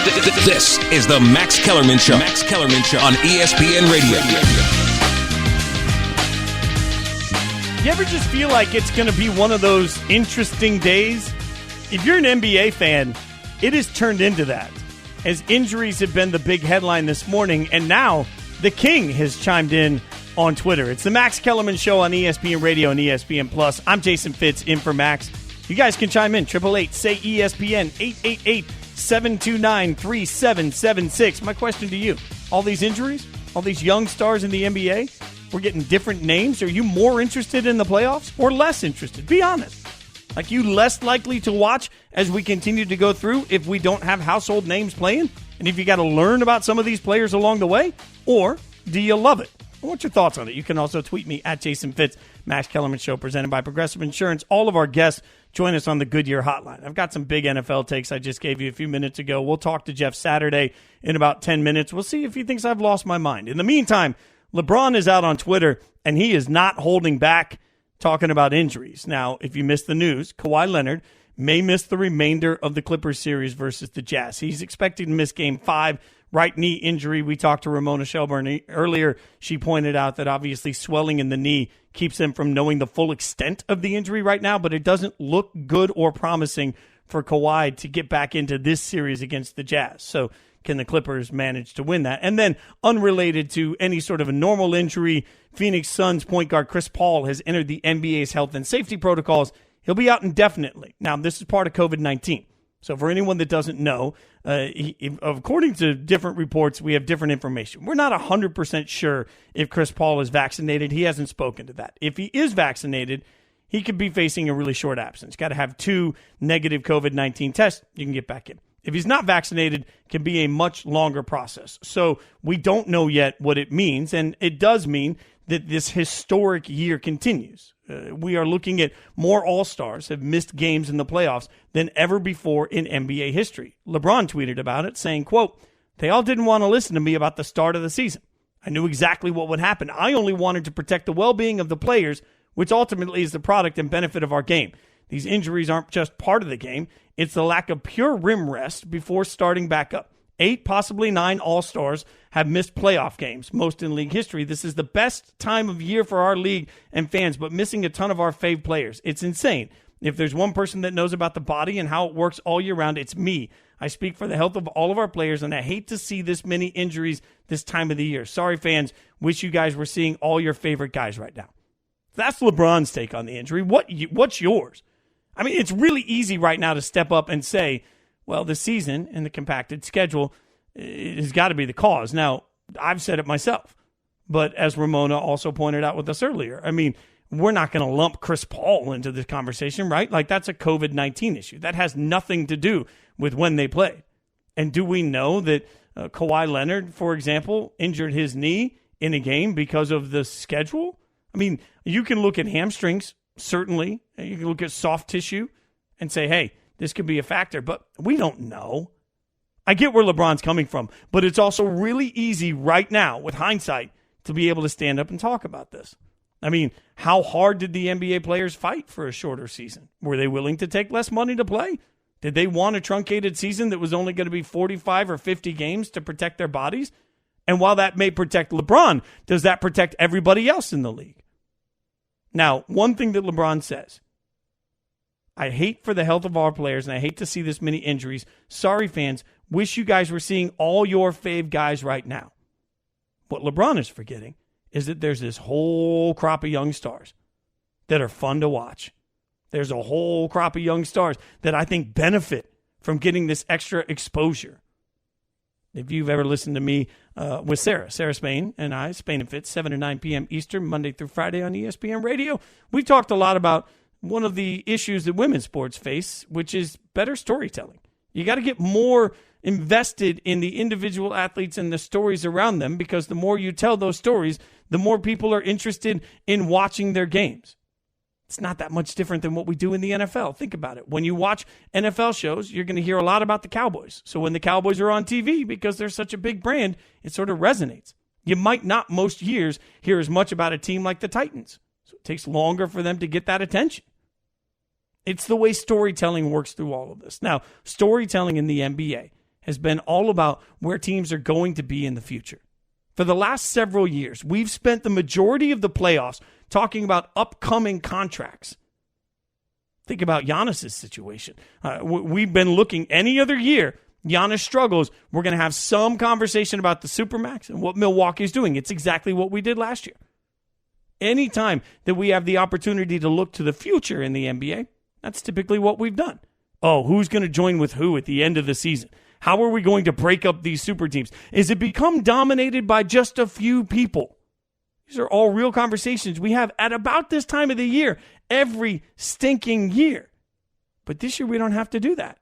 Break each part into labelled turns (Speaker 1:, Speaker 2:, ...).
Speaker 1: This is the Max Kellerman Show. Max Kellerman Show on ESPN Radio.
Speaker 2: You ever just feel like it's going to be one of those interesting days? If you're an NBA fan, it has turned into that, as injuries have been the big headline this morning, and now the King has chimed in on Twitter. It's the Max Kellerman Show on ESPN Radio and ESPN Plus. I'm Jason Fitz, in for Max. You guys can chime in, 888-SAY-ESPN, 888-729-3776. My question to you, all these injuries, all these young stars in the NBA, we're getting different names. Are you more interested in the playoffs or less interested? Be honest. Like, you less likely to watch as we continue to go through if we don't have household names playing? And if you got to learn about some of these players along the way? Or do you love it? What's your thoughts on it? You can also tweet me at Jason Fitz. Max Kellerman Show presented by Progressive Insurance. All of our guests join us on the Goodyear Hotline. I've got some big NFL takes I just gave you a few minutes ago. We'll talk to Jeff Saturday in about 10 minutes. We'll see if he thinks I've lost my mind. In the meantime, LeBron is out on Twitter, and he is not holding back talking about injuries. Now, if you missed the news, Kawhi Leonard may miss the remainder of the Clippers series versus the Jazz. He's expected to miss Game 5, right knee injury. We talked to Ramona Shelburne earlier. She pointed out that obviously swelling in the knee keeps them from knowing the full extent of the injury right now, but it doesn't look good or promising for Kawhi to get back into this series against the Jazz. So can the Clippers manage to win that? And then, unrelated to any sort of a normal injury, Phoenix Suns point guard Chris Paul has entered the NBA's health and safety protocols. He'll be out indefinitely. Now, this is part of COVID-19. So for anyone that doesn't know, according to different reports, we have different information. We're not 100% sure if Chris Paul is vaccinated. He hasn't spoken to that. If he is vaccinated, he could be facing a really short absence. Got to have 2 negative COVID-19 tests. You can get back in. If he's not vaccinated, it can be a much longer process. So we don't know yet what it means, and it does mean that this historic year continues. We are looking at more All-Stars have missed games in the playoffs than ever before in NBA history. LeBron tweeted about it, saying, quote, "They all didn't want to listen to me about the start of the season. I knew exactly what would happen. I only wanted to protect the well-being of the players, which ultimately is the product and benefit of our game. These injuries aren't just part of the game. It's the lack of pure rim rest before starting back up. 8, possibly 9 All-Stars have missed playoff games, most in league history. This is the best time of year for our league and fans, but missing a ton of our fave players. It's insane. If there's one person that knows about the body and how it works all year round, it's me. I speak for the health of all of our players, and I hate to see this many injuries this time of the year. Sorry, fans. Wish you guys were seeing all your favorite guys right now." That's LeBron's take on the injury. What's yours? I mean, it's really easy right now to step up and say, well, the season and the compacted schedule has got to be the cause. Now, I've said it myself, but as Ramona also pointed out with us earlier, I mean, we're not going to lump Chris Paul into this conversation, right? Like, that's a COVID-19 issue. That has nothing to do with when they play. And do we know that Kawhi Leonard, for example, injured his knee in a game because of the schedule? I mean, you can look at hamstrings, certainly. You can look at soft tissue and say, hey, this could be a factor, but we don't know. I get where LeBron's coming from, but it's also really easy right now with hindsight to be able to stand up and talk about this. I mean, how hard did the NBA players fight for a shorter season? Were they willing to take less money to play? Did they want a truncated season that was only going to be 45 or 50 games to protect their bodies? And while that may protect LeBron, does that protect everybody else in the league? Now, one thing that LeBron says, I hate for the health of our players, and I hate to see this many injuries. Sorry, fans. Wish you guys were seeing all your fave guys right now. What LeBron is forgetting is that there's this whole crop of young stars that are fun to watch. There's a whole crop of young stars that I think benefit from getting this extra exposure. If you've ever listened to me with Sarah Spain and I, Spain and Fitz, 7 to 9 p.m. Eastern, Monday through Friday on ESPN Radio, we talked a lot about one of the issues that women's sports face, which is better storytelling. You got to get more invested in the individual athletes and the stories around them, because the more you tell those stories, the more people are interested in watching their games. It's not that much different than what we do in the NFL. Think about it. When you watch NFL shows, you're going to hear a lot about the Cowboys. So when the Cowboys are on TV, because they're such a big brand, it sort of resonates. You might not most years hear as much about a team like the Titans. So it takes longer for them to get that attention. It's the way storytelling works through all of this. Now, storytelling in the NBA has been all about where teams are going to be in the future. For the last several years, we've spent the majority of the playoffs talking about upcoming contracts. Think about Giannis's situation. We've been looking any other year. Giannis struggles. We're going to have some conversation about the Supermax and what Milwaukee's doing. It's exactly what we did last year. Anytime that we have the opportunity to look to the future in the NBA, that's typically what we've done. Oh, who's going to join with who at the end of the season? How are we going to break up these super teams? Is it become dominated by just a few people? These are all real conversations we have at about this time of the year, every stinking year. But this year we don't have to do that.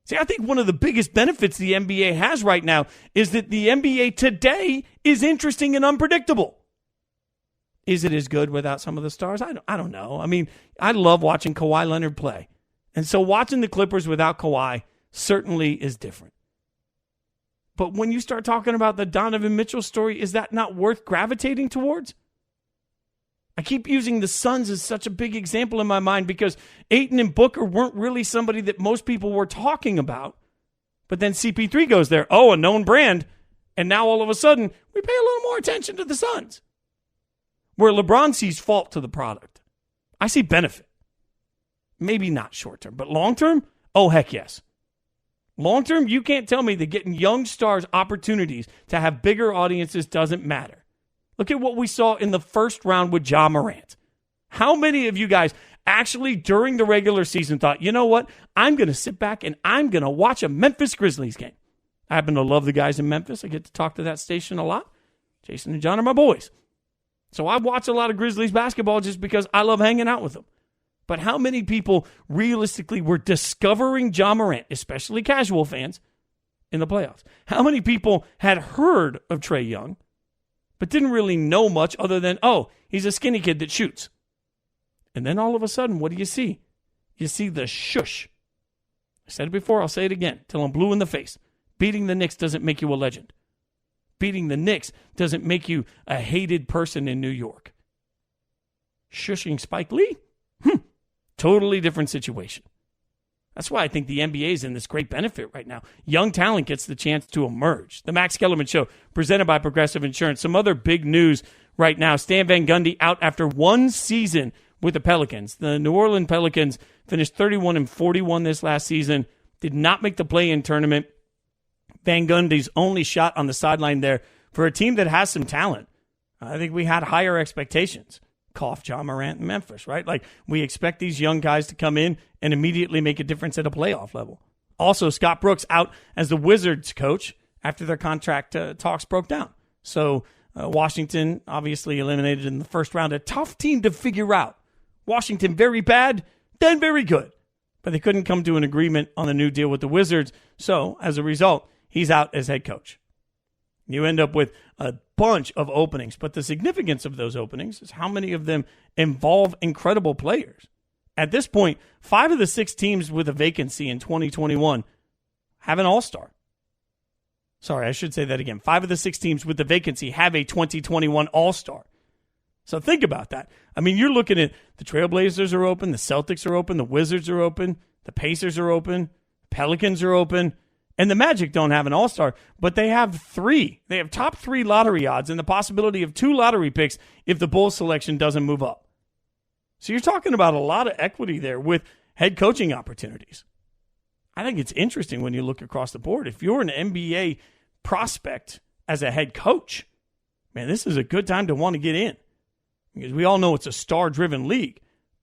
Speaker 2: See, I think one of the biggest benefits the NBA has right now is that the NBA today is interesting and unpredictable. Is it as good without some of the stars? I don't know. I mean, I love watching Kawhi Leonard play. And so watching the Clippers without Kawhi certainly is different. But when you start talking about the Donovan Mitchell story, is that not worth gravitating towards? I keep using the Suns as such a big example in my mind because Ayton and Booker weren't really somebody that most people were talking about. But then CP3 goes there. Oh, a known brand. And now all of a sudden, we pay a little more attention to the Suns. Where LeBron sees fault to the product, I see benefit. Maybe not short term, but long term? Oh, heck yes. Long term, you can't tell me that getting young stars opportunities to have bigger audiences doesn't matter. Look at what we saw in the first round with Ja Morant. How many of you guys actually during the regular season thought, you know what, I'm going to sit back and I'm going to watch a Memphis Grizzlies game? I happen to love the guys in Memphis. I get to talk to that station a lot. Jason and John are my boys. So I watch a lot of Grizzlies basketball just because I love hanging out with them. But how many people realistically were discovering Ja Morant, especially casual fans, in the playoffs? How many people had heard of Trae Young, but didn't really know much other than, oh, he's a skinny kid that shoots? And then all of a sudden, what do you see? You see the shush. I said it before, I'll say it again, till I'm blue in the face. Beating the Knicks doesn't make you a legend. Beating the Knicks doesn't make you a hated person in New York. Shushing Spike Lee? Totally different situation. That's why I think the NBA is in this great benefit right now. Young talent gets the chance to emerge. The Max Kellerman Show, presented by Progressive Insurance. Some other big news right now. Stan Van Gundy out after one season with the Pelicans. The New Orleans Pelicans finished 31-41 this last season. Did not make the play-in tournament. Van Gundy's only shot on the sideline there for a team that has some talent. I think we had higher expectations. Cough, Ja Morant in Memphis, right? Like, we expect these young guys to come in and immediately make a difference at a playoff level. Also, Scott Brooks out as the Wizards coach after their contract talks broke down. So, Washington obviously eliminated in the first round. A tough team to figure out. Washington very bad, then very good. But they couldn't come to an agreement on the new deal with the Wizards. So, as a result, he's out as head coach. You end up with a bunch of openings, but the significance of those openings is how many of them involve incredible players. At this point, 5 of the 6 teams with a vacancy in 2021 have an all-star. Sorry, I should say that again. 5 of the 6 teams with the vacancy have a 2021 all-star. So think about that. I mean, you're looking at the Trailblazers are open, the Celtics are open, the Wizards are open, the Pacers are open, Pelicans are open. And the Magic don't have an all-star, but they have 3. They have top 3 lottery odds and the possibility of 2 lottery picks if the Bulls selection doesn't move up. So you're talking about a lot of equity there with head coaching opportunities. I think it's interesting when you look across the board. If you're an NBA prospect as a head coach, man, this is a good time to want to get in. Because we all know it's a star-driven league.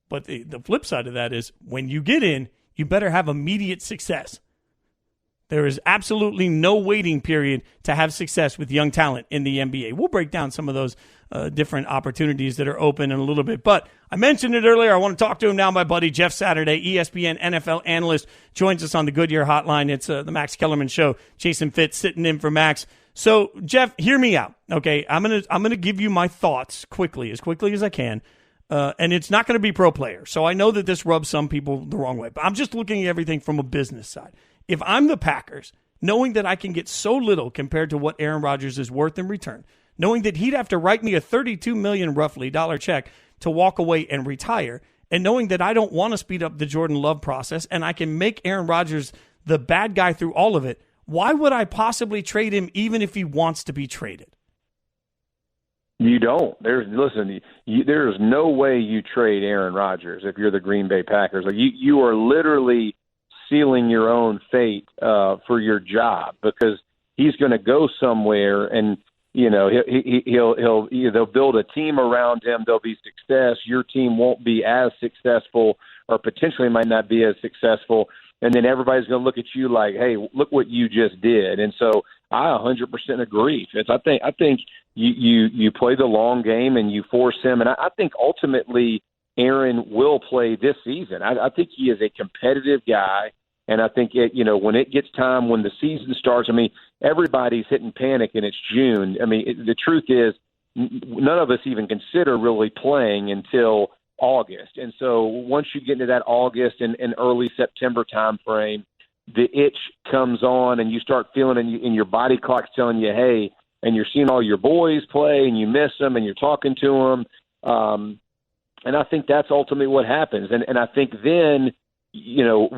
Speaker 2: But the flip side of that is when you get in, you better have immediate success. There is absolutely no waiting period to have success with young talent in the NBA. We'll break down some of those different opportunities that are open in a little bit. But I mentioned it earlier. I want to talk to him now. My buddy Jeff Saturday, ESPN NFL analyst, joins us on the Goodyear Hotline. It's the Max Kellerman Show. Jason Fitz sitting in for Max. So, Jeff, hear me out. Okay, I'm gonna give you my thoughts as quickly as I can. And it's not going to be pro player. So I know that this rubs some people the wrong way. But I'm just looking at everything from a business side. If I'm the Packers, knowing that I can get so little compared to what Aaron Rodgers is worth in return, knowing that he'd have to write me a $32 million roughly dollar check to walk away and retire, and knowing that I don't want to speed up the Jordan Love process and I can make Aaron Rodgers the bad guy through all of it, Why would I possibly trade him even if he wants to be traded?
Speaker 3: You don't. There's no way you trade Aaron Rodgers if you're the Green Bay Packers. Like you are literally sealing your own fate for your job, because he's going to go somewhere, and they'll build a team around him. There'll be success. Your team won't be as successful, or potentially might not be as successful. And then everybody's going to look at you like, hey, look what you just did. And so I 100% agree, Fitz. I think you play the long game and you force him. And I think ultimately Aaron will play this season. I think he is a competitive guy. And I think, when it gets time, when the season starts, everybody's hitting panic and it's June. The truth is none of us even consider really playing until August. And so once you get into that August and early September time frame, the itch comes on and you start feeling and your body clock's telling you, hey, and you're seeing all your boys play and you miss them and you're talking to them. And I think that's ultimately what happens. And I think then,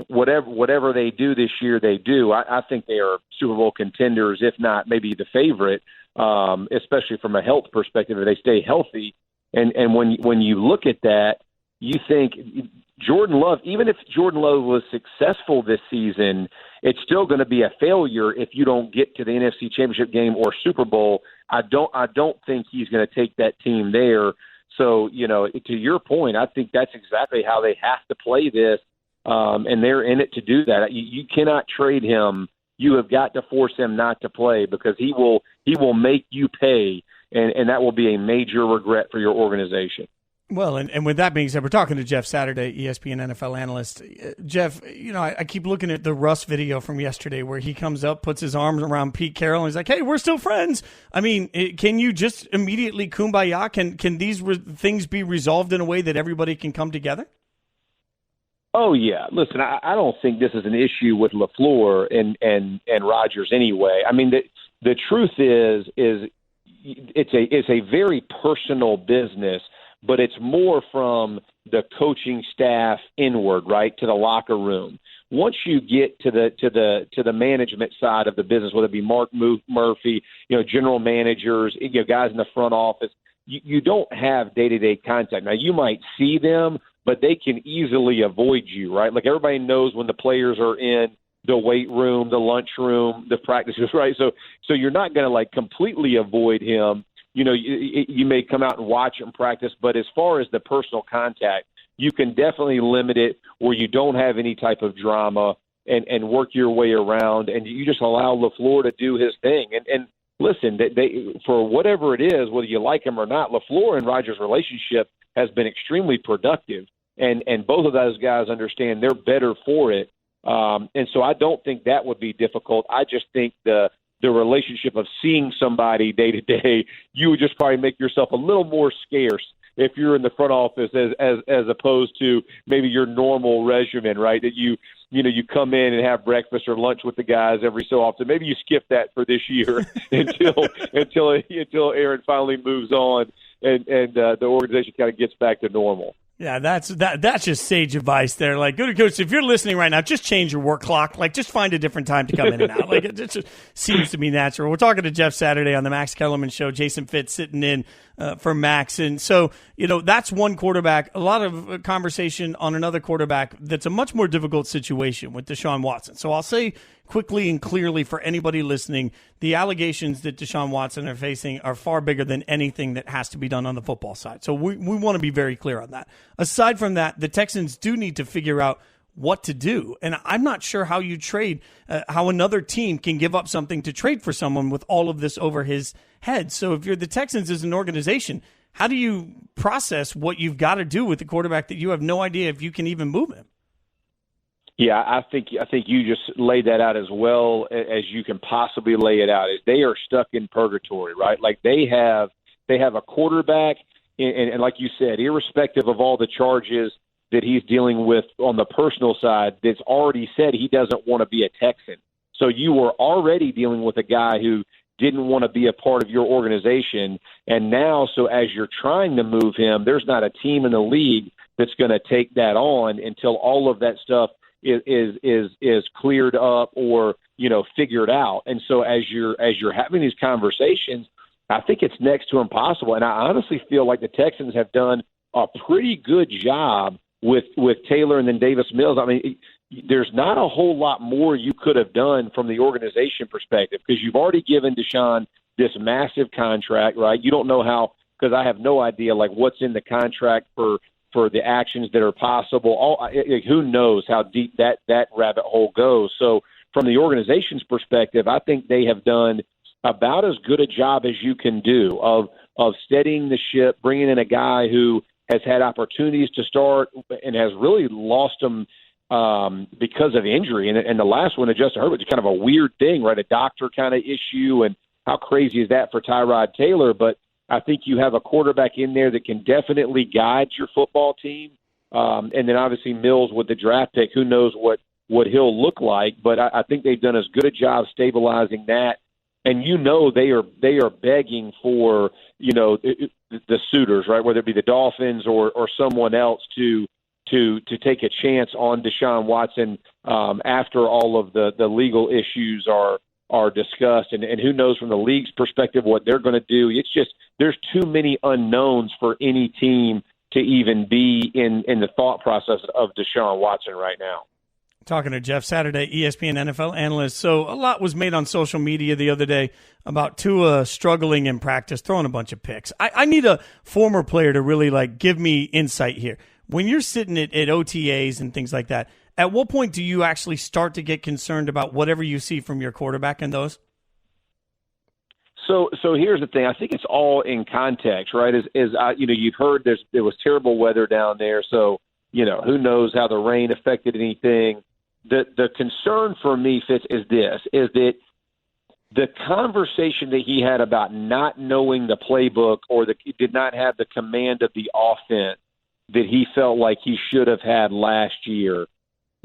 Speaker 3: whatever they do this year, they do. I think they are Super Bowl contenders, if not maybe the favorite, especially from a health perspective, if they stay healthy. And when you look at that, you think Jordan Love, even if Jordan Love was successful this season, it's still going to be a failure if you don't get to the NFC Championship game or Super Bowl. I don't think he's going to take that team there. So, to your point, I think that's exactly how they have to play this, and they're in it to do that. You cannot trade him. You have got to force him not to play, because he will make you pay. And that will be a major regret for your organization.
Speaker 2: Well, and with that being said, we're talking to Jeff Saturday, ESPN NFL analyst. Jeff, I keep looking at the Russ video from yesterday where he comes up, puts his arms around Pete Carroll, and he's like, hey, we're still friends. Can you just immediately kumbaya? Can these things be resolved in a way that everybody can come together?
Speaker 3: Oh, yeah. Listen, I don't think this is an issue with LaFleur and Rodgers anyway. The truth is it's a very personal business, but it's more from the coaching staff inward, right, to the locker room. Once you get to the management side of the business, whether it be Mark Murphy, general managers, guys in the front office, you don't have day-to-day contact. Now, you might see them, but they can easily avoid you, right? Like everybody knows when the players are in the weight room, the lunch room, the practices, right? So you're not going to completely avoid him. You may come out and watch him practice, but as far as the personal contact, you can definitely limit it where you don't have any type of drama and work your way around, and you just allow LaFleur to do his thing. And listen, they for whatever it is, whether you like him or not, LaFleur and Rodgers' relationship has been extremely productive, and both of those guys understand they're better for it. And so I don't think that would be difficult. I just think the relationship of seeing somebody day to day, you would just probably make yourself a little more scarce if you're in the front office as opposed to maybe your normal regimen, right? That you come in and have breakfast or lunch with the guys every so often. Maybe you skip that for this year until Aaron finally moves on and the organization kind of gets back to normal.
Speaker 2: Yeah, that's just sage advice there. Good coach, if you're listening right now, just change your work clock. Just find a different time to come in and out. It just seems to be natural. We're talking to Jeff Saturday on the Max Kellerman Show. Jason Fitz sitting in for Max. And so, that's one quarterback. A lot of conversation on another quarterback that's a much more difficult situation with Deshaun Watson. So I'll say quickly and clearly for anybody listening, the allegations that Deshaun Watson are facing are far bigger than anything that has to be done on the football side. So we want to be very clear on that. Aside from that, the Texans do need to figure out what to do. And I'm not sure how you trade, how another team can give up something to trade for someone with all of this over his head. So if you're the Texans as an organization, how do you process what you've got to do with the quarterback that you have no idea if you can even move him?
Speaker 3: Yeah, I think you just laid that out as well as you can possibly lay it out. They are stuck in purgatory, right? They have a quarterback, and like you said, irrespective of all the charges that he's dealing with on the personal side, that's already said he doesn't want to be a Texan. So you were already dealing with a guy who didn't want to be a part of your organization, and now, so as you're trying to move him, there's not a team in the league that's going to take that on until all of that stuff is cleared up or, figured out. And so as you're having these conversations, I think it's next to impossible. And I honestly feel like the Texans have done a pretty good job with Taylor and then Davis Mills. I mean, there's not a whole lot more you could have done from the organization perspective because you've already given Deshaun this massive contract, right? You don't know how, because I have no idea like what's in the contract for the actions that are possible. Who knows how deep that rabbit hole goes. So from the organization's perspective, I think they have done about as good a job as you can do of steadying the ship, bringing in a guy who has had opportunities to start and has really lost them because of injury. And the last one, Justin Herbert, is kind of a weird thing, right? A doctor kind of issue. And how crazy is that for Tyrod Taylor? But I think you have a quarterback in there that can definitely guide your football team. And then obviously Mills with the draft pick, who knows what he'll look like. But I think they've done as good a job stabilizing that. And they are begging for, the suitors, right, whether it be the Dolphins or someone else to take a chance on Deshaun Watson after all of the legal issues are discussed. And who knows from the league's perspective what they're going to do. It's just there's too many unknowns for any team to even be in the thought process of Deshaun Watson right now.
Speaker 2: Talking to Jeff Saturday, ESPN NFL analyst. So a lot was made on social media the other day about Tua struggling in practice, throwing a bunch of picks. I need a former player to really give me insight here. When you're sitting at OTAs and things like that, at what point do you actually start to get concerned about whatever you see from your quarterback in those?
Speaker 3: So here's the thing. I think it's all in context, right? You've heard there was terrible weather down there, so who knows how the rain affected anything. The concern for me, Fitz, is that the conversation that he had about not knowing the playbook or did not have the command of the offense that he felt like he should have had last year,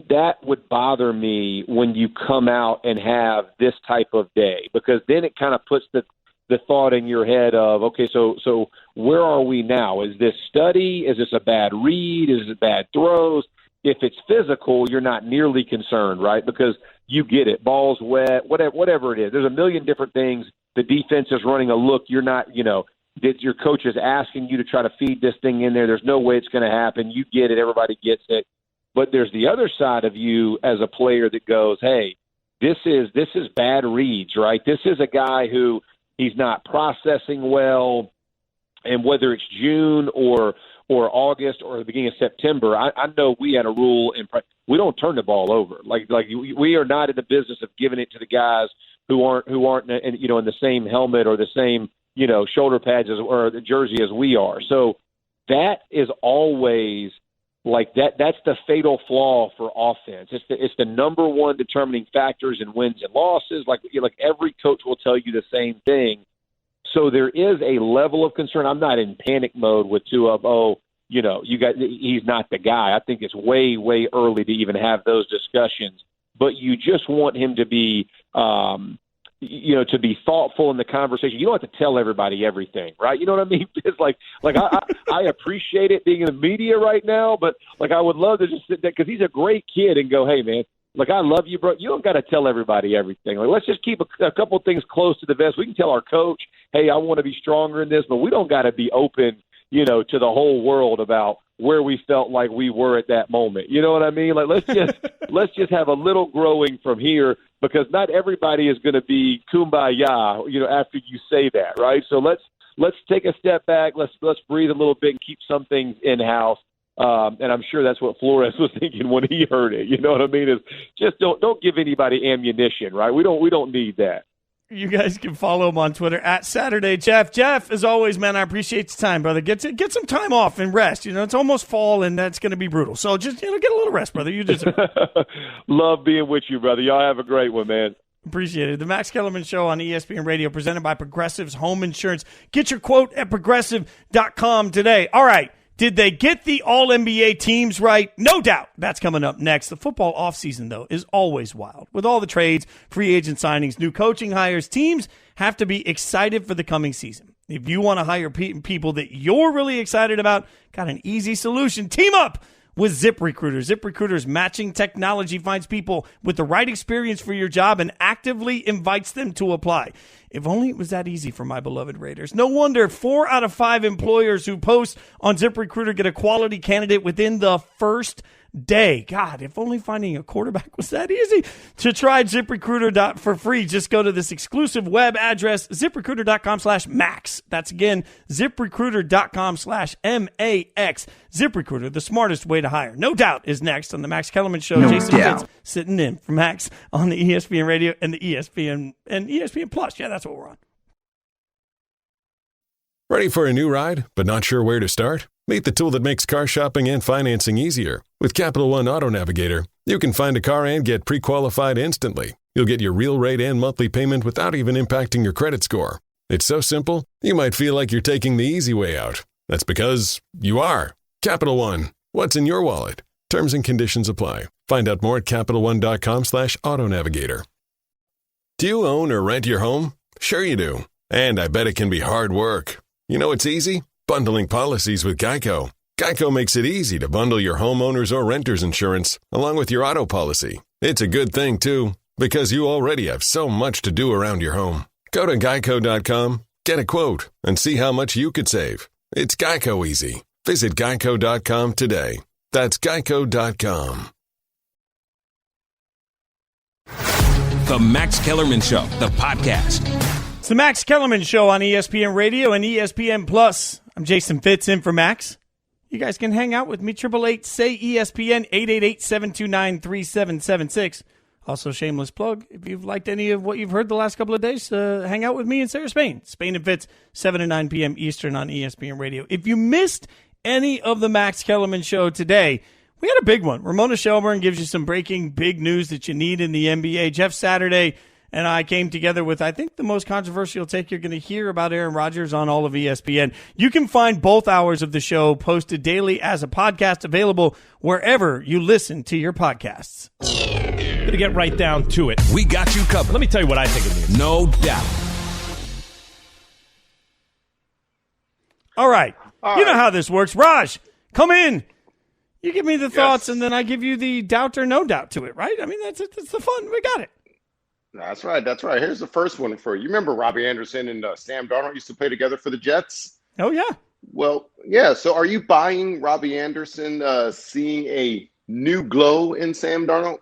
Speaker 3: that would bother me when you come out and have this type of day, because then it kind of puts the thought in your head of, okay, so where are we now? Is this study? Is this a bad read? Is it bad throws? If it's physical, you're not nearly concerned, right? Because you get it. Ball's wet, whatever it is. There's a million different things. The defense is running a look. You're not, that your coach is asking you to try to feed this thing in there. There's no way it's going to happen. You get it. Everybody gets it. But there's the other side of you as a player that goes, hey, this is bad reads, right? This is a guy who he's not processing well. And whether it's June or August or the beginning of September, I know we had a rule we don't turn the ball over. Like we are not in the business of giving it to the guys who aren't in the same helmet or the same shoulder pads or the jersey as we are. So that is always like that. That's the fatal flaw for offense. It's the number one determining factors in wins and losses. Like every coach will tell you the same thing. So there is a level of concern. I'm not in panic mode with Tua. He's not the guy. I think it's way, way early to even have those discussions. But you just want him to be, to be thougthoughtful in the conversation. You don't have to tell everybody everything, right? You know what I mean? It's I appreciate it being in the media right now, but I would love to just sit there because he's a great kid and go, hey man, I love you, bro. You don't got to tell everybody everything. Let's just keep a couple things close to the vest. We can tell our coach, hey, I want to be stronger in this, but we don't got to be open, to the whole world about where we felt like we were at that moment. You know what I mean? Let's just have a little growing from here, because not everybody is going to be kumbaya, after you say that, right? So let's take a step back. Let's breathe a little bit and keep some things in house. And I'm sure that's what Flores was thinking when he heard it. You know what I mean? Is just don't give anybody ammunition, right? We don't need that.
Speaker 2: You guys can follow him on Twitter at Saturday Jeff. Jeff, as always, man, I appreciate the time, brother. Get some time off and rest. It's almost fall, and that's going to be brutal. So just get a little rest, brother. You deserve it.
Speaker 3: Love being with you, brother. Y'all have a great one, man.
Speaker 2: Appreciate it. The Max Kellerman Show on ESPN Radio, presented by Progressive's Home Insurance. Get your quote at Progressive.com today. All right. Did they get the All-NBA teams right? No doubt. That's coming up next. The football offseason, though, is always wild. With all the trades, free agent signings, new coaching hires, teams have to be excited for the coming season. If you want to hire people that you're really excited about, got an easy solution. Team up with ZipRecruiter. ZipRecruiter's matching technology finds people with the right experience for your job and actively invites them to apply. If only it was that easy for my beloved Raiders. No wonder 4 out of 5 employers who post on ZipRecruiter get a quality candidate within the first day. God, if only finding a quarterback was that easy. To try ZipRecruiter for free, just go to this exclusive web address, ZipRecruiter.com/max. That's again, ZipRecruiter.com/MAX. ZipRecruiter, the smartest way to hire. No Doubt is next on the Max Kellerman Show.
Speaker 4: No
Speaker 2: Jason
Speaker 4: doubt.
Speaker 2: Fitz sitting in for Max on the ESPN Radio and the ESPN and ESPN Plus. Yeah, that's what we're on.
Speaker 5: Ready for a new ride, but not sure where to start? Meet the tool that makes car shopping and financing easier. With Capital One Auto Navigator, you can find a car and get pre-qualified instantly. You'll get your real rate and monthly payment without even impacting your credit score. It's so simple, you might feel like you're taking the easy way out. That's because you are. Capital One. What's in your wallet? Terms and conditions apply. Find out more at CapitalOne.com/AutoNavigator. Do you own or rent your home? Sure you do. And I bet it can be hard work. You know it's easy? Bundling policies with Geico. Geico makes it easy to bundle your homeowner's or renter's insurance along with your auto policy. It's a good thing, too, because you already have so much to do around your home. Go to geico.com, get a quote, and see how much you could save. It's Geico easy. Visit geico.com today. That's geico.com.
Speaker 1: The Max Kellerman Show, the podcast.
Speaker 2: It's the Max Kellerman Show on ESPN Radio and ESPN Plus. I'm Jason Fitz in for Max. You guys can hang out with me, 888-SAY-ESPN, 888-729-3776. Also, shameless plug, if you've liked any of what you've heard the last couple of days, hang out with me and Sarah Spain. Spain and Fitz, 7 to 9 p.m. Eastern on ESPN Radio. If you missed any of the Max Kellerman Show today, we had a big one. Ramona Shelburne gives you some breaking big news that you need in the NBA. Jeff Saturday and I came together with, I think, the most controversial take you're going to hear about Aaron Rodgers on all of ESPN. You can find both hours of the show posted daily as a podcast, available wherever you listen to your podcasts.
Speaker 6: Going to get right down to it.
Speaker 1: We got you covered.
Speaker 6: Let me tell you what I think it means.
Speaker 1: No doubt.
Speaker 2: All right. You know how this works. Raj, come in. You give me the thoughts, and then I give you the doubt or no doubt to it, right? I mean, that's the fun. We got it.
Speaker 7: That's right. Here's the first one for you. You remember Robbie Anderson and Sam Darnold used to play together for the Jets?
Speaker 2: Oh, yeah.
Speaker 7: Well, yeah. So are you buying Robbie Anderson seeing a new glow in Sam Darnold?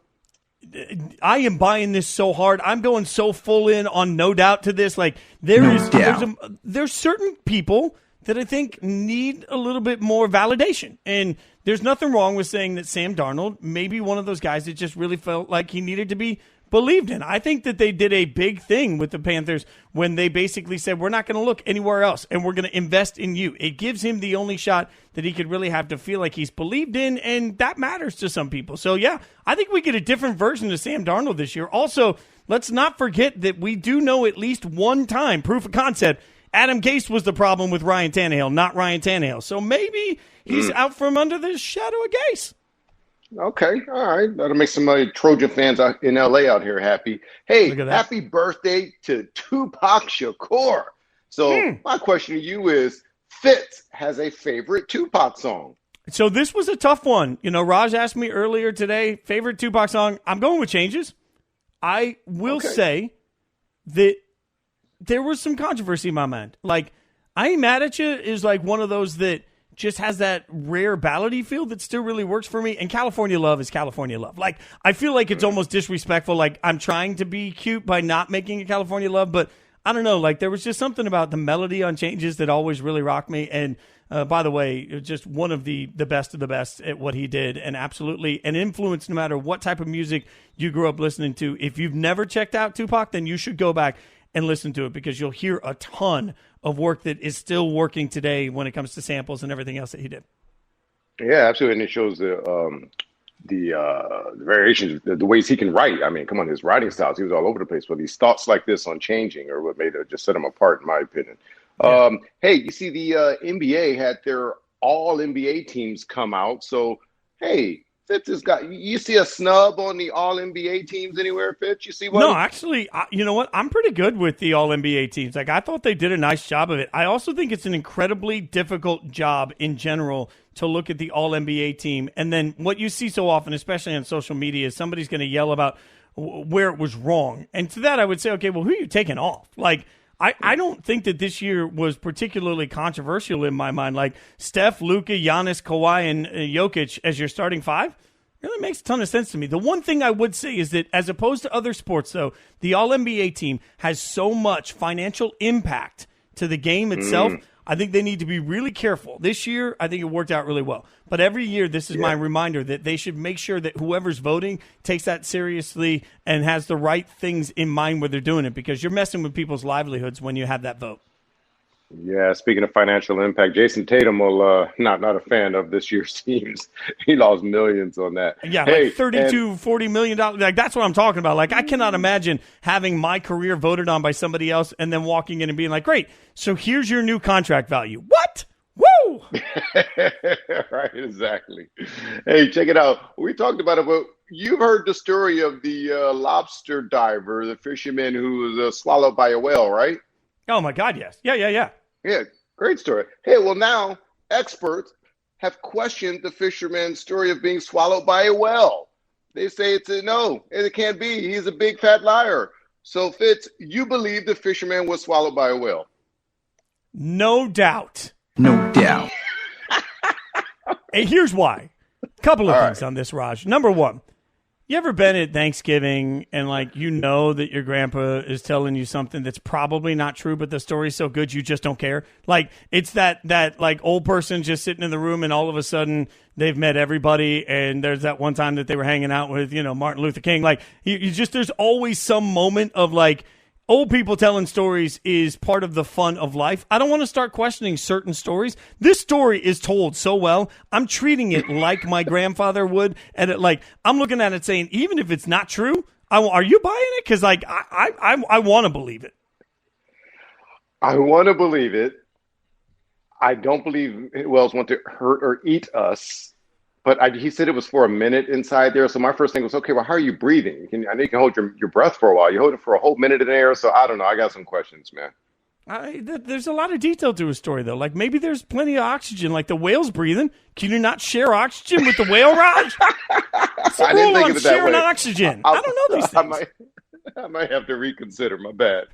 Speaker 2: I am buying this so hard. I'm going so full in on no doubt to this. Like, there's certain people that I think need a little bit more validation. And there's nothing wrong with saying that Sam Darnold may be one of those guys that just really felt like he needed to be believed in. I think that they did a big thing with the Panthers when they basically said, we're not going to look anywhere else and we're going to invest in you. It gives him the only shot that he could really have to feel like he's believed in, and that matters to some people. So, yeah, I think we get a different version of Sam Darnold this year. Also, let's not forget that we do know at least one time, proof of concept, Adam Gase was the problem with Ryan Tannehill, not Ryan Tannehill. So maybe he's out from under the shadow of Gase.
Speaker 7: Okay, all right. That'll make some Trojan fans out in L.A. out here happy. Hey, happy birthday to Tupac Shakur. So my question to you is, Fitz has a favorite Tupac song.
Speaker 2: So this was a tough one. You know, Raj asked me earlier today, favorite Tupac song. I'm going with Changes. I will say that there was some controversy in my mind. Like, I Ain't Mad at You is like one of those that just has that rare ballady feel that still really works for me. And California Love is California Love. Like, I feel like it's almost disrespectful. Like, I'm trying to be cute by not making it California Love, but I don't know. Like, there was just something about the melody on Changes that always really rocked me. And by the way, just one of the best of the best at what he did, and absolutely an influence no matter what type of music you grew up listening to. If you've never checked out Tupac, then you should go back and listen to it, because you'll hear a ton of work that is still working today when it comes to samples and everything else that he did.
Speaker 7: Yeah, absolutely. And it shows the variations, the ways he can write. I mean, come on, his writing styles, he was all over the place. But these thoughts like this on changing are what made it just set him apart, in my opinion. Yeah. Hey, you see the NBA had their all NBA teams come out. So, hey, Fitz has got. You see a snub on the All NBA teams anywhere, Fitz? You see one?
Speaker 2: No, actually, you know what? I'm pretty good with the All NBA teams. Like, I thought they did a nice job of it. I also think it's an incredibly difficult job in general to look at the All NBA team. And then what you see so often, especially on social media, is somebody's going to yell about where it was wrong. And to that, I would say, okay, well, who are you taking off? Like, I don't think that this year was particularly controversial in my mind. Like Steph, Luka, Giannis, Kawhi, and Jokic as your starting five really makes a ton of sense to me. The one thing I would say is that as opposed to other sports, though, the All-NBA team has so much financial impact to the game itself. I think they need to be really careful. This year, I think it worked out really well. But every year, this is my reminder that they should make sure that whoever's voting takes that seriously and has the right things in mind when they're doing it, because you're messing with people's livelihoods when you have that vote.
Speaker 7: Yeah, speaking of financial impact, Jason Tatum will not a fan of this year's teams. He lost millions on that.
Speaker 2: Yeah, like $40 million. Like, that's what I'm talking about. Like, I cannot imagine having my career voted on by somebody else and then walking in and being like, great, so here's your new contract value. What? Woo!
Speaker 7: Right, exactly. Hey, check it out. We talked about it, but you've heard the story of the lobster diver, the fisherman who was swallowed by a whale, right?
Speaker 2: Oh, my God, yes. Yeah.
Speaker 7: Yeah, great story. Hey, well, now experts have questioned the fisherman's story of being swallowed by a whale. They say it can't be. He's a big fat liar. So, Fitz, you believe the fisherman was swallowed by a whale?
Speaker 2: No doubt.
Speaker 4: No doubt.
Speaker 2: And here's why. A couple of things on this, Raj. Number one, you ever been at Thanksgiving and, like, you know that your grandpa is telling you something that's probably not true, but the story's so good you just don't care? Like, it's that like, old person just sitting in the room and all of a sudden they've met everybody, and there's that one time that they were hanging out with, Martin Luther King. Like, you just, there's always some moment of, like, old people telling stories is part of the fun of life. I don't want to start questioning certain stories. This story is told so well. I'm treating it like my grandfather would. And I'm looking at it saying, even if it's not true, are you buying it? Because I want to believe it.
Speaker 7: I want to believe it. I don't believe whales want to hurt or eat us. But he said it was for a minute inside there. So my first thing was, okay, well, how are you breathing? I know you can hold your breath for a while. You hold it for a whole minute in there. So I don't know. I got some questions, man.
Speaker 2: There's a lot of detail to a story, though. Like, maybe there's plenty of oxygen. Like, the whale's breathing. Can you not share oxygen with the whale, Raj? What's the rule on sharing oxygen? I don't know these things.
Speaker 7: I might have to reconsider. My bad.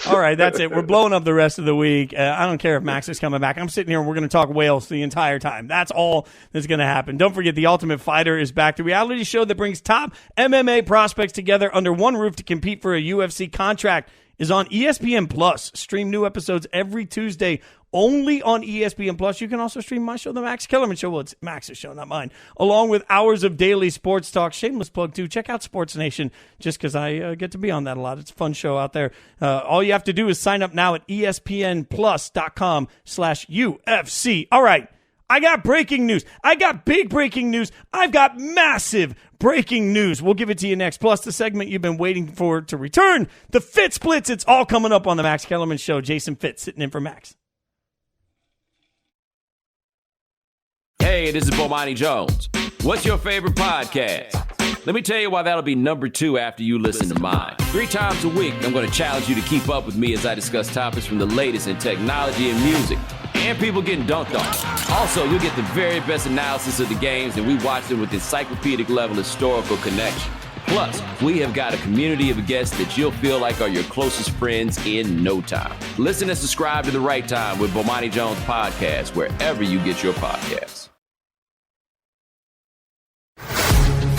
Speaker 2: All right, that's it. We're blowing up the rest of the week. I don't care if Max is coming back. I'm sitting here and we're going to talk whales the entire time. That's all that's going to happen. Don't forget, The Ultimate Fighter is back. The reality show that brings top MMA prospects together under one roof to compete for a UFC contract is on ESPN+. Stream new episodes every Tuesday only on ESPN+. You can also stream my show, The Max Kellerman Show. Well, it's Max's show, not mine. Along with hours of daily sports talk. Shameless plug, too. Check out Sports Nation just because I get to be on that a lot. It's a fun show out there. All you have to do is sign up now at espnplus.com/UFC. All right. I got breaking news. I got big breaking news. I've got massive breaking news. We'll give it to you next. Plus, the segment you've been waiting for to return, the Fitz Blitz. It's all coming up on the Max Kellerman Show. Jason Fitz sitting in for Max.
Speaker 8: Hey, this is Bomani Jones. What's your favorite podcast? Let me tell you why that'll be number 2 after you listen to mine. 3 times a week, I'm going to challenge you to keep up with me as I discuss topics from the latest in technology and music, and people getting dunked on. Also, you'll get the very best analysis of the games, and we watch them with encyclopedic level historical connection. Plus, we have got a community of guests that you'll feel like are your closest friends in no time. Listen and subscribe to The Right Time with Bomani Jones Podcast, wherever you get your podcasts.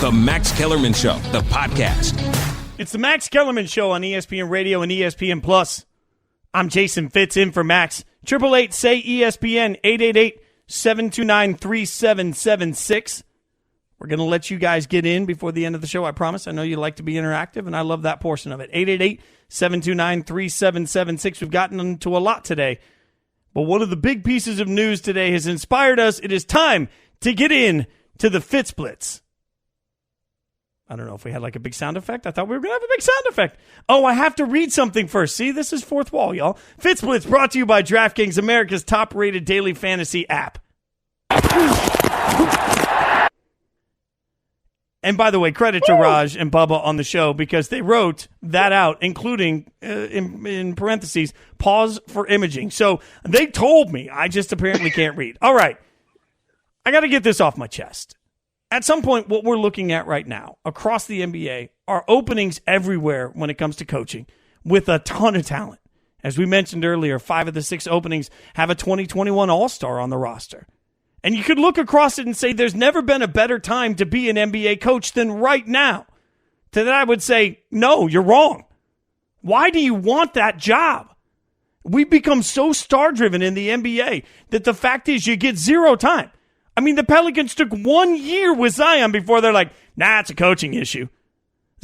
Speaker 1: The Max Kellerman Show, the podcast.
Speaker 2: It's the Max Kellerman Show on ESPN Radio and ESPN+. I'm Jason Fitz in for Max. 888-SAY-ESPN, 888-729-3776. We're going to let you guys get in before the end of the show, I promise. I know you like to be interactive, and I love that portion of it. 888-729-3776. We've gotten into a lot today. But one of the big pieces of news today has inspired us. It is time to get in to the Fitz Blitz. I don't know if we had like a big sound effect. I thought we were going to have a big sound effect. Oh, I have to read something first. See, this is fourth wall, y'all. Fitz Blitz brought to you by DraftKings, America's top-rated daily fantasy app. And by the way, credit to Raj and Bubba on the show because they wrote that out, including, in parentheses, pause for imaging. So they told me. I just apparently can't read. All right. I got to get this off my chest. At some point, what we're looking at right now across the NBA are openings everywhere when it comes to coaching with a ton of talent. As we mentioned earlier, 5 of the 6 openings have a 2021 All-Star on the roster. And you could look across it and say there's never been a better time to be an NBA coach than right now. To that I would say, no, you're wrong. Why do you want that job? We've become so star-driven in the NBA that the fact is you get zero time. I mean, the Pelicans took 1 year with Zion before they're like, nah, it's a coaching issue.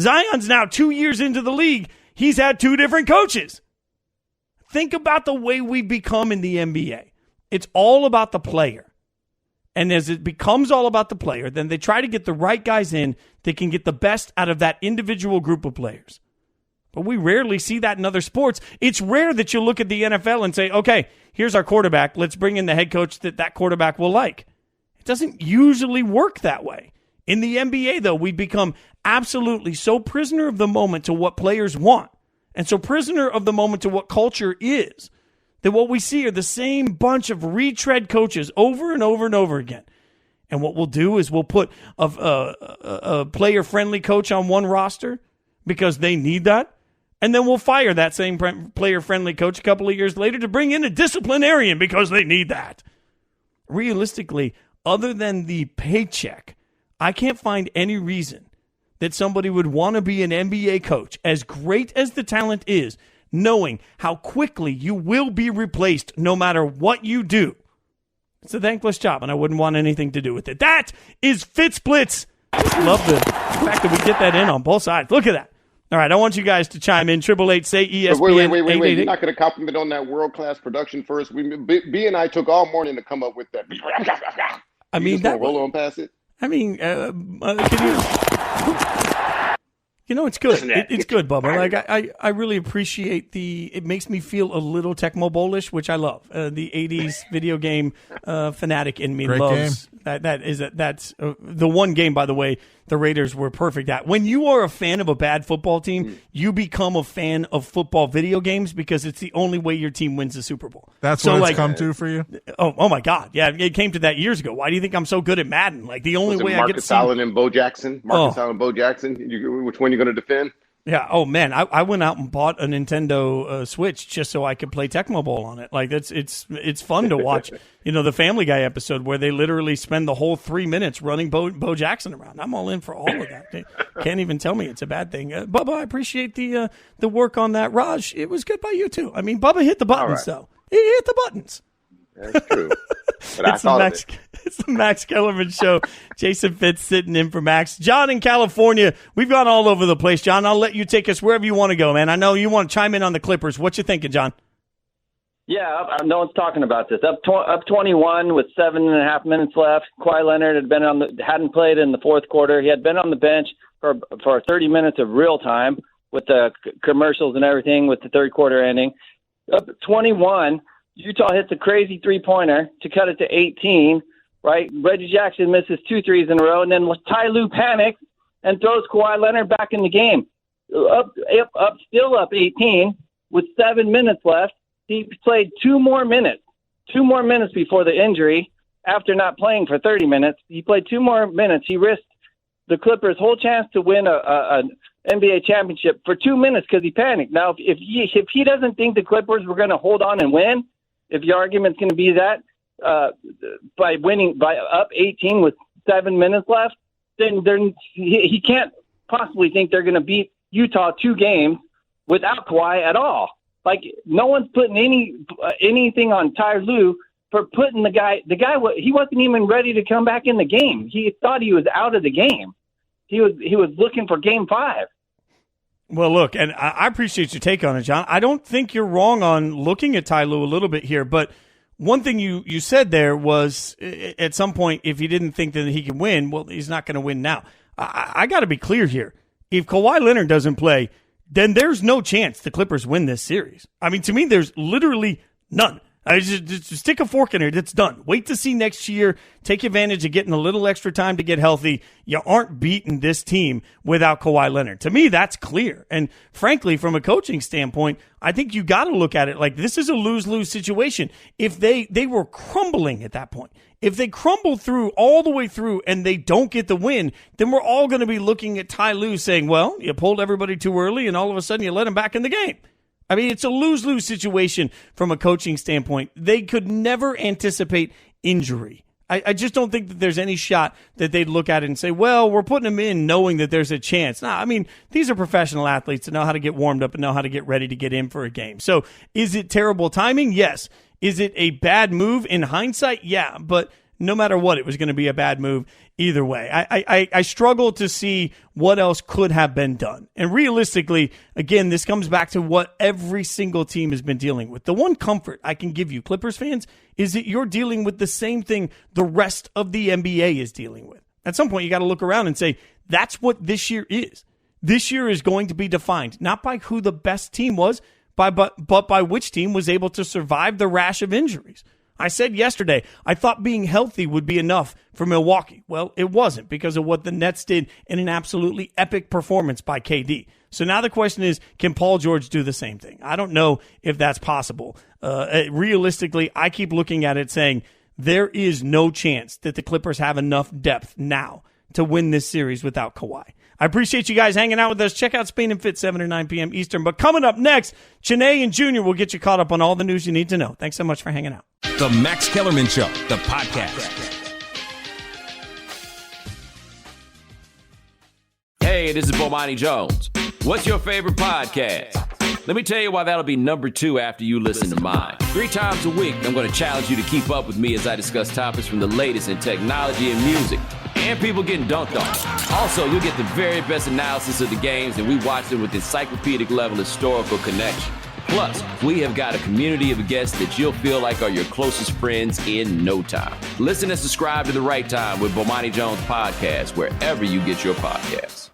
Speaker 2: Zion's now 2 years into the league. He's had 2 different coaches. Think about the way we become in the NBA. It's all about the player. And as it becomes all about the player, then they try to get the right guys in that can get the best out of that individual group of players. But we rarely see that in other sports. It's rare that you look at the NFL and say, okay, here's our quarterback. Let's bring in the head coach that quarterback will like. It doesn't usually work that way. In the NBA, though, we become absolutely so prisoner of the moment to what players want and so prisoner of the moment to what culture is that what we see are the same bunch of retread coaches over and over and over again. And what we'll do is we'll put a player-friendly coach on one roster because they need that, and then we'll fire that same player-friendly coach a couple of years later to bring in a disciplinarian because they need that. Realistically, other than the paycheck, I can't find any reason that somebody would want to be an NBA coach, as great as the talent is, knowing how quickly you will be replaced no matter what you do. It's a thankless job, and I wouldn't want anything to do with it. That is FitzBlitz. Love the fact that we get that in on both sides. Look at that. All right, I want you guys to chime in. 888-SAY-ESPN.
Speaker 7: Wait. You're not going to compliment on that world-class production first? B and I took all morning to come up with that.
Speaker 2: I mean,
Speaker 7: that roll on past it?
Speaker 2: I mean, can you... You know, it's good. It's good, Bubba. Like I really appreciate it makes me feel a little Tecmo Bowl-ish, which I love. The 80s video game fanatic in me
Speaker 4: Great
Speaker 2: loves
Speaker 4: game.
Speaker 2: That's the one game, by the way, the Raiders were perfect at. When you are a fan of a bad football team, you become a fan of football video games because it's the only way your team wins the Super Bowl.
Speaker 4: That's what it's come to for you?
Speaker 2: Oh my God. Yeah, it came to that years ago. Why do you think I'm so good at Madden? Like the only way I get to see
Speaker 7: Marcus Allen and Bo Jackson. Bo Jackson. Which one are you going to defend?
Speaker 2: Yeah. Oh man, I went out and bought a Nintendo Switch just so I could play Tecmo Bowl on it. Like it's fun to watch. You know, the Family Guy episode where they literally spend the whole 3 minutes running Bo Jackson around. I'm all in for all of that. They can't even tell me it's a bad thing. Bubba, I appreciate the work on that. Raj, it was good by you too. I mean, Bubba hit the buttons though. He hit the buttons.
Speaker 7: That's true. But
Speaker 2: It's the Max Kellerman Show. Jason Fitz sitting in for Max. John in California. We've gone all over the place, John. I'll let you take us wherever you want to go, man. I know you want to chime in on the Clippers. What you thinking, John?
Speaker 9: Yeah, no one's talking about this. Up 21 with 7.5 minutes left. Kawhi Leonard hadn't played in the fourth quarter. He had been on the bench for 30 minutes of real time with the commercials and everything with the third quarter ending. Up 21. Utah hits a crazy three-pointer to cut it to 18, right? Reggie Jackson misses 2 threes in a row, and then Ty Lue panics and throws Kawhi Leonard back in the game. Still up 18 with 7 minutes left. He played 2 more minutes before the injury after not playing for 30 minutes. He played 2 more minutes. He risked the Clippers' whole chance to win an NBA championship for 2 minutes because he panicked. Now, if he doesn't think the Clippers were going to hold on and win, if your argument's going to be that by up 18 with 7 minutes left, then he can't possibly think they're going to beat Utah 2 games without Kawhi at all. Like no one's putting anything on Ty Lue for putting the guy. He wasn't even ready to come back in the game. He thought he was out of the game. He was looking for Game 5.
Speaker 2: Well, look, and I appreciate your take on it, John. I don't think you're wrong on looking at Ty Lue a little bit here, but one thing you said there was at some point, if you didn't think that he could win, well, he's not going to win now. I got to be clear here. If Kawhi Leonard doesn't play, then there's no chance the Clippers win this series. I mean, to me, there's literally none. Just stick a fork in it. It's done. Wait to see next year. Take advantage of getting a little extra time to get healthy. You aren't beating this team without Kawhi Leonard. To me, that's clear. And frankly, from a coaching standpoint, I think you got to look at it like this is a lose-lose situation. If they were crumbling at that point, if they crumble through all the way through and they don't get the win, then we're all going to be looking at Ty Lue saying, well, you pulled everybody too early and all of a sudden you let him back in the game. I mean, it's a lose-lose situation from a coaching standpoint. They could never anticipate injury. I just don't think that there's any shot that they'd look at it and say, well, we're putting him in knowing that there's a chance. Nah, I mean, these are professional athletes that know how to get warmed up and know how to get ready to get in for a game. So is it terrible timing? Yes. Is it a bad move in hindsight? Yeah, but no matter what, it was going to be a bad move either way. I struggle to see what else could have been done. And realistically, again, this comes back to what every single team has been dealing with. The one comfort I can give you, Clippers fans, is that you're dealing with the same thing the rest of the NBA is dealing with. At some point, you got to look around and say, that's what this year is. This year is going to be defined not by who the best team was, but by which team was able to survive the rash of injuries. I said yesterday, I thought being healthy would be enough for Milwaukee. Well, it wasn't because of what the Nets did in an absolutely epic performance by KD. So now the question is, can Paul George do the same thing? I don't know if that's possible. Realistically, I keep looking at it saying there is no chance that the Clippers have enough depth now to win this series without Kawhi. I appreciate you guys hanging out with us. Check out Spain and Fit 7 or 9 p.m. Eastern. But coming up next, Janae and Junior will get you caught up on all the news you need to know. Thanks so much for hanging out.
Speaker 1: The Max Kellerman Show, the podcast.
Speaker 8: Hey, this is Bomani Jones. What's your favorite podcast? Let me tell you why that'll be number 2 after you listen to mine. 3 times a week, I'm going to challenge you to keep up with me as I discuss topics from the latest in technology and music, and people getting dunked on. Also, you'll get the very best analysis of the games, and we watch them with encyclopedic level historical connection. Plus, we have got a community of guests that you'll feel like are your closest friends in no time. Listen and subscribe to The Right Time with Bomani Jones Podcast, wherever you get your podcasts.